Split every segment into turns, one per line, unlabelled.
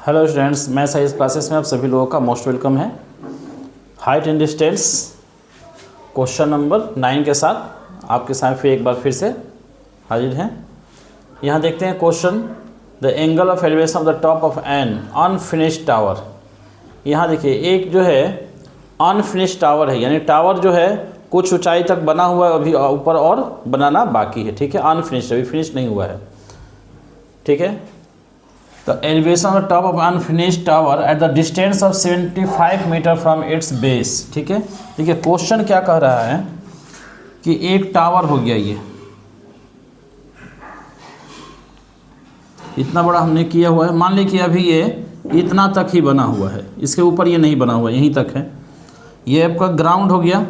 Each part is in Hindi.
हेलो स्टूडेंट्स, मैं साइंस क्लासेस में आप सभी लोगों का मोस्ट वेलकम है। Height and distance question number 9 के साथ आपके सामने एक बार फिर से हाजिर हैं। यहाँ देखते हैं question, the angle of elevation of the top of N unfinished tower. यहाँ देखिए एक जो है अनफिनिश्ड टावर है, यानी टावर जो है कुछ ऊंचाई तक बना हुआ है, अभी ऊपर और बनाना बाकी है। ठीक है, अनफिनिश्ड, अभी फिनिश नहीं हुआ है। ठीक है, The elevation of the top of unfinished tower at the distance of 75 metres from its base। ठीक है, देखिए क्वेश्चन क्या कह रहा है कि एक टावर हो गया, ये इतना बड़ा हमने किया हुआ है। मान लीजिए कि अभी ये इतना तक ही बना हुआ है, इसके ऊपर ये नहीं बना हुआ, यहीं तक है। ये आपका ग्राउंड हो गया।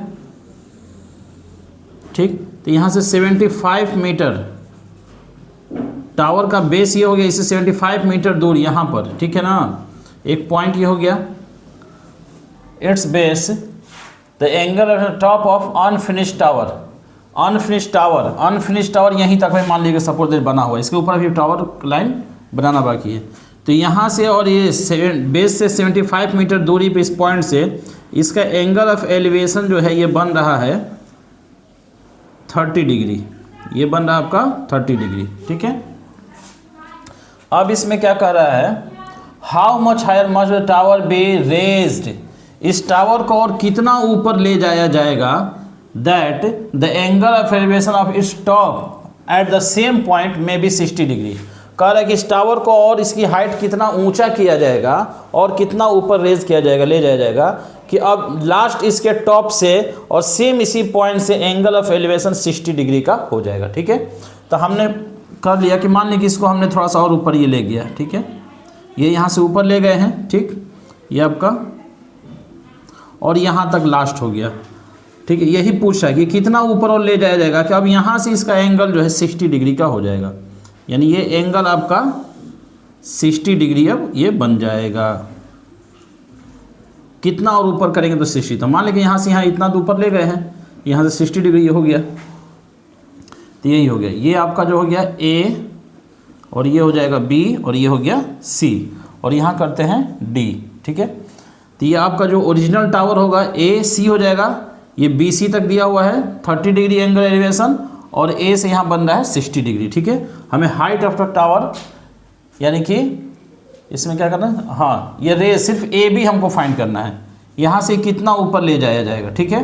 ठीक, तो यहाँ से 75 मीटर टावर का बेस ये हो गया, इससे 75 मीटर दूर यहाँ पर। ठीक है ना, एक पॉइंट ये हो गया। It's base the angle of the top of unfinished tower. Unfinished tower यहीं तक है, मान लीजिए सपोज दैट बना हुआ है, इसके ऊपर अभी टावर लाइन बनाना बाकी है। तो यहाँ से और ये बेस से 75 मीटर दूरी पे इस पॉइंट से इसका एंगल ऑफ एलिवेशन जो है ये बन रहा है 30 डिग्री। ये बन रहा है आपका 30 डिग्री। ठीक है, अब इसमें क्या कह रहा है, how much higher much the tower be raised. इस टावर को और कितना ऊपर ले जाया जाएगा, that the angle of elevation of its top at the same point may be 60 degree. कह रहा है कि इस टावर को और इसकी हाइट कितना ऊंचा किया जाएगा और कितना ऊपर रेज किया जाएगा, ले जाया जाएगा, कि अब लास्ट इसके टॉप से और सेम इसी पॉइंट से एंगल ऑफ एलिवेशन 60 डिग्री का हो जाएगा। ठीक है, तो हमने कर लिया कि मान लीजिए कि इसको हमने थोड़ा सा और ऊपर ये ले गया। ठीक है, ये यहाँ से ऊपर ले गए हैं। ठीक, ये आपका और यहाँ तक लास्ट हो गया। ठीक है, यही पूछ रहा है कि कितना ऊपर और ले जाया जाएगा, कि अब यहाँ से इसका एंगल जो है 60 डिग्री का हो जाएगा, यानी ये एंगल आपका 60 डिग्री अब ये बन जाएगा। कितना और ऊपर करेंगे तो 60। तो मान लीजिए यहाँ से यहाँ इतना ऊपर ले गए हैं, यहाँ से 60 डिग्री ये हो गया, तो यही हो गया। ये आपका जो हो गया A और ये हो जाएगा B और ये हो गया C और यहाँ करते हैं D। ठीक है, तो ये आपका जो ओरिजिनल टावर होगा AC हो जाएगा। ये BC तक दिया हुआ है 30 डिग्री एंगल एलिवेशन और A से यहाँ बन रहा है 60 डिग्री। ठीक है, हमें हाइट ऑफ द टावर यानी कि इसमें क्या करना है, हाँ ये रेज सिर्फ AB हमको फाइंड करना है, यहाँ से कितना ऊपर ले जाया जाएगा। ठीक है,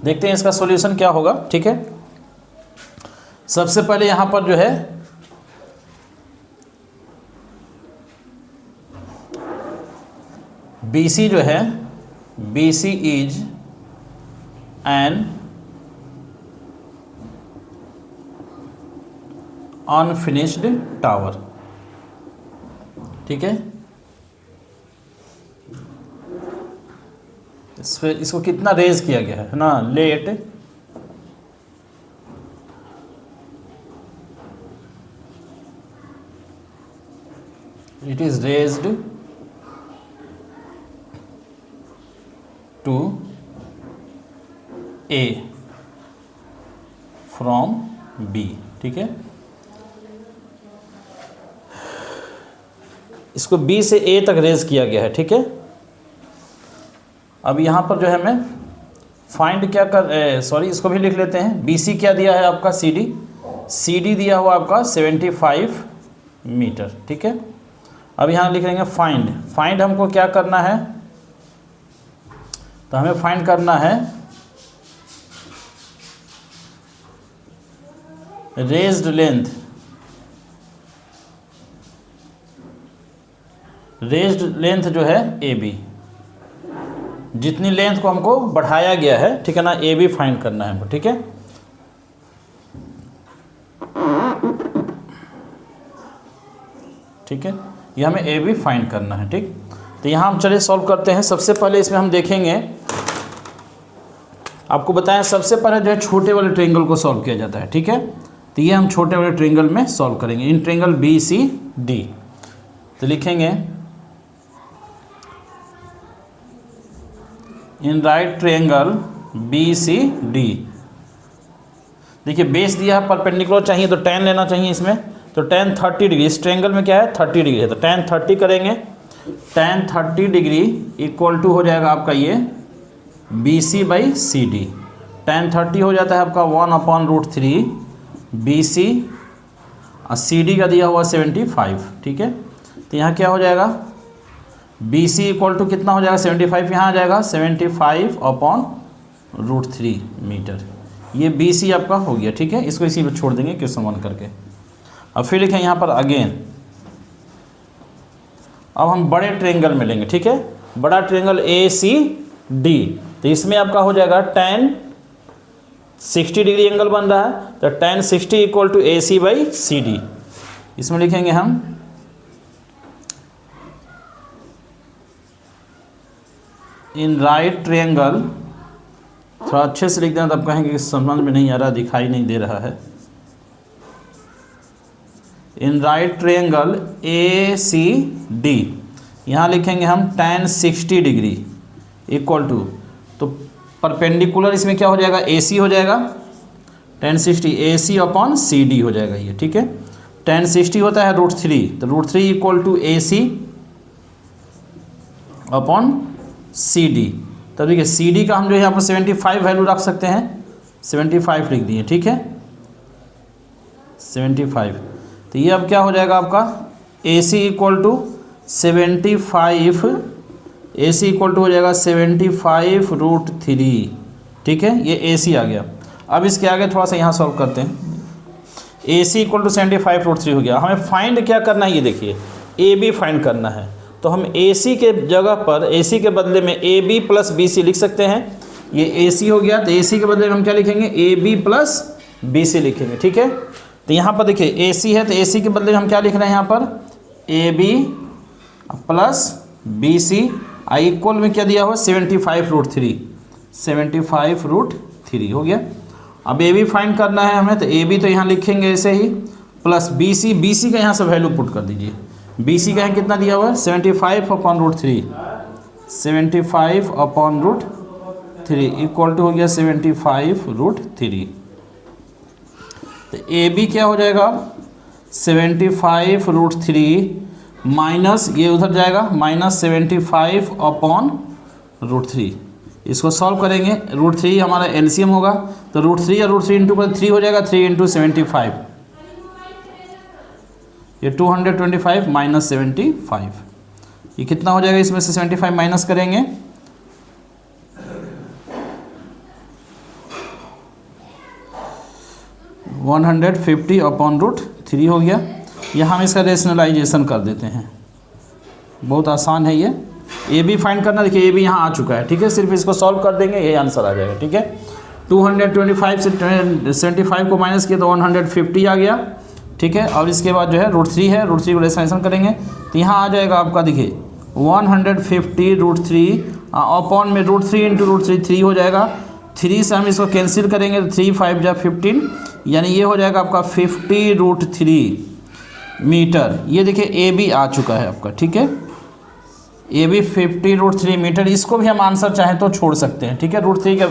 देखते हैं इसका सॉल्यूशन क्या होगा। ठीक है, सबसे पहले यहाँ पर जो है BC जो है, BC is an unfinished tower. ठीक है, इसको कितना रेज किया गया है ना, let it is raised to A from B। ठीक है, इसको B से A तक रेज किया गया है। ठीक है, अब यहाँ पर जो है मैं फाइंड क्या कर सॉरी इसको भी लिख लेते हैं। BC क्या दिया है आपका, CD दिया हुआ आपका 75 मीटर। ठीक है, अब यहाँ लिख लेंगे फाइंड हमको क्या करना है, तो हमें फाइंड करना है रेज्ड लेंथ जो है AB, जितनी लेंथ को हमको बढ़ाया गया है। ठीक है ना, AB फाइंड करना है हमको। ठीक है, ठीक है, ये हमें AB फाइंड करना है। ठीक, तो यहाँ हम चलिए सॉल्व करते हैं। सबसे पहले इसमें हम देखेंगे, आपको बताएं सबसे पहले जो है छोटे वाले ट्रायंगल को सॉल्व किया जाता है। ठीक है, तो ये हम छोटे वाले ट्रायंगल में सॉल्व करेंगे, इन ट्रायंगल BCD। तो लिखेंगे in right triangle BCD देखिए बेस दिया है, परपेंडिकुलर चाहिए तो tan लेना चाहिए इसमें, तो tan 30 डिग्री, इस ट्रायंगल में क्या है 30 डिग्री है, तो tan 30 करेंगे, tan 30 डिग्री इक्वल टू हो जाएगा आपका ये BC/CD। tan 30 हो जाता है आपका 1/√3 BC, और CD का दिया हुआ 75, ठीक है। तो यहाँ क्या हो जाएगा BC इक्वल टू कितना हो जाएगा 75, यहाँ आ जाएगा 75/√3 मीटर, ये BC आपका हो गया, ठीक है। इसको इसी पे छोड़ देंगे क्वेश्चन 1 करके। अब फिर लिखें यहाँ पर अगेन, अब हम बड़े ट्रायंगल में लेंगे, ठीक है, बड़ा ट्रायंगल ACD, तो इसमें आपका हो जाएगा tan 60 डिग्री एंगल बन रहा है, तो tan 60 इक्वल टू AC/CD। इसमें लिखेंगे हम इन राइट ट्रायंगल, थोड़ा अच्छे से लिख देना तब कहेंगे कि समझ में नहीं आ रहा, दिखाई नहीं दे रहा है। इन राइट ट्रायंगल ACD, यहाँ लिखेंगे हम tan 60 डिग्री इक्वल टू, तो परपेंडिकुलर इसमें क्या हो जाएगा AC हो जाएगा, tan 60 AC/CD हो जाएगा ये, ठीक है। tan 60 होता है √3, तो √3 इक्वल टू AC/CD। तब देखिए CD का हम जो यहाँ पर 75 वैल्यू रख सकते हैं, 75 लिख दिए, ठीक है, 75। तो ये अब क्या हो जाएगा आपका AC equal to 75, AC equal to हो जाएगा 75√3, ठीक है, ये AC आ गया। अब इसके आगे थोड़ा सा यहाँ सॉल्व करते हैं। AC इक्वल टू 75√3 हो गया। हमें फाइंड क्या करना है, ये देखिए AB फाइंड करना है, तो हम AC के जगह पर, AC के बदले में AB + BC लिख सकते हैं। ये AC हो गया, तो AC के बदले में हम क्या लिखेंगे AB + BC लिखेंगे, ठीक है। तो यहाँ पर देखिए AC है, तो AC के बदले में हम क्या लिख रहे हैं यहाँ पर AB + BC, इक्वल में क्या दिया हुआ 75√3, 75√3 हो गया। अब AB फाइंड करना है हमें, तो AB तो यहाँ लिखेंगे ऐसे ही, प्लस BC का यहाँ से वैल्यू पुट कर दीजिए। BC का यहाँ कितना दिया हुआ है 75/√3, 75/√3 इक्वल टू हो गया 75√3। तो AB क्या हो जाएगा 75√3 माइनस ये उधर जाएगा -75/√3। इसको सॉल्व करेंगे, √3 हमारा LCM होगा, तो √3 और √3 इंटू 3 हो जाएगा, 3 × 75, ये 225 - 75, ये कितना हो जाएगा, इसमें से 75 माइनस करेंगे 150/√3 हो गया। यहाँ हम इसका रेशनलाइजेशन कर देते हैं, बहुत आसान है ये। AB फाइंड करना, देखिए AB यहाँ आ चुका है, ठीक है, सिर्फ इसको सॉल्व कर देंगे, ये आंसर आ जाएगा, ठीक है। 225 से 75 को माइनस किया तो 150 आ गया, ठीक है। और इसके बाद जो है √3 है, √3 को रेशनलाइजेशन करेंगे तो यहाँ आ जाएगा आपका, देखिए 150√3 अपॉन में √3 × √3 3 हो जाएगा, 3 से हम इसको कैंसिल करेंगे तो 3 × 5 = 15, यानी ये हो जाएगा आपका 50√3 मीटर। ये देखिए AB आ चुका है आपका, ठीक है, AB 50√3 मीटर। इसको भी हम आंसर चाहें तो छोड़ सकते हैं, ठीक है, √3 के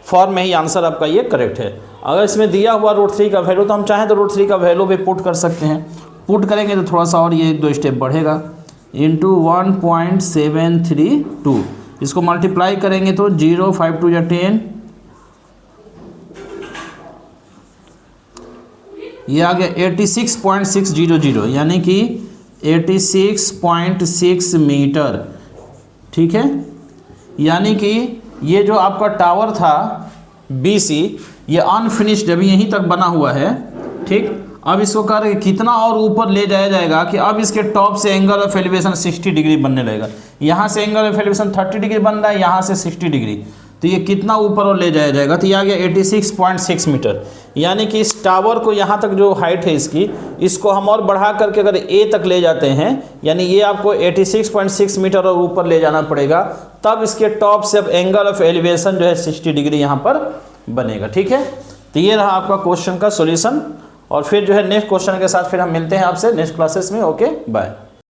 फॉर्म में ही आंसर आपका ये करेक्ट है। अगर इसमें दिया हुआ √3 का वैल्यू, तो हम चाहें तो √3 का वैल्यू भी पुट कर सकते हैं। पुट करेंगे तो थोड़ा सा और ये 1-2 स्टेप बढ़ेगा, इंटू 1.732, इसको मल्टीप्लाई करेंगे तो 0 5 2 = 10, ये आ गया 86.600, यानी कि 86.6 मीटर, ठीक है। यानी कि ये जो आपका टावर था BC, ये अनफिनिश्ड अभी यहीं तक बना हुआ है, ठीक। अब इसको कर कितना और ऊपर ले जाया जाएगा कि अब इसके टॉप से एंगल ऑफ एलिवेशन 60 डिग्री बनने लगेगा। यहाँ से एंगल ऑफ एलिवेशन 30 डिग्री बन रहा है, यहाँ से 60 डिग्री, तो ये कितना ऊपर और ले जाया जाएगा, तो ये आ गया 86.6 मीटर। यानी कि इस टावर को यहाँ तक जो हाइट है इसकी, इसको हम और बढ़ा करके अगर A तक ले जाते हैं, यानी ये आपको 86.6 मीटर और ऊपर ले जाना पड़ेगा, तब इसके टॉप से अब एंगल ऑफ एलिवेशन जो है 60 डिग्री यहाँ पर बनेगा, ठीक है। तो ये रहा आपका क्वेश्चन का सॉल्यूशन, और फिर जो है नेक्स्ट क्वेश्चन के साथ फिर हम मिलते हैं आपसे नेक्स्ट क्लासेस में। Okay, bye.